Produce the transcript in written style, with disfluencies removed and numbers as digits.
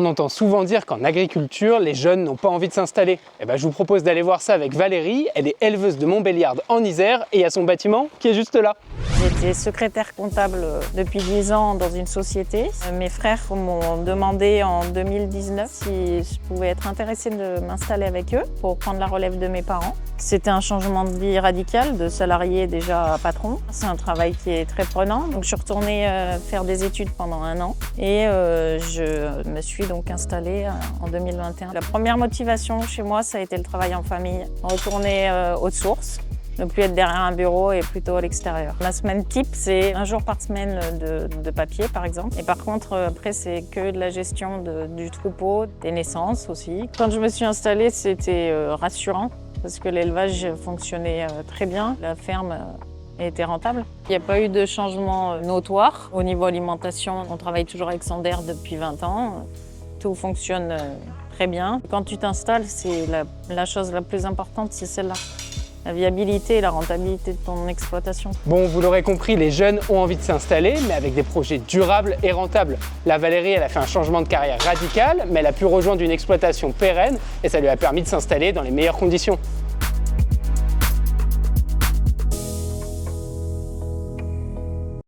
On entend souvent dire qu'en agriculture, les jeunes n'ont pas envie de s'installer. Je vous propose d'aller voir ça avec Valérie. Elle est éleveuse de Montbéliarde en Isère et il y a son bâtiment qui est juste là. J'étais secrétaire comptable depuis 10 ans dans une société. Mes frères m'ont demandé en 2019 si je pouvais être intéressée de m'installer avec eux pour prendre la relève de mes parents. C'était un changement de vie radical, de salarié déjà à patron. C'est un travail qui est très prenant. Donc je suis retournée faire des études pendant 1 an et je me suis donc installée en 2021. La première motivation chez moi, ça a été le travail en famille. Retourner aux sources. Ne plus être derrière un bureau et plutôt à l'extérieur. La semaine type, c'est 1 jour par semaine de papier, par exemple. Et par contre, après, c'est que de la gestion du troupeau, des naissances aussi. Quand je me suis installée, c'était rassurant parce que l'élevage fonctionnait très bien. La ferme était rentable. Il n'y a pas eu de changement notoire. Au niveau alimentation, on travaille toujours avec Sander depuis 20 ans. Tout fonctionne très bien. Quand tu t'installes, c'est la chose la plus importante, c'est celle-là. La viabilité et la rentabilité de ton exploitation. Bon, vous l'aurez compris, les jeunes ont envie de s'installer, mais avec des projets durables et rentables. Là, Valérie, elle a fait un changement de carrière radical, mais elle a pu rejoindre une exploitation pérenne et ça lui a permis de s'installer dans les meilleures conditions.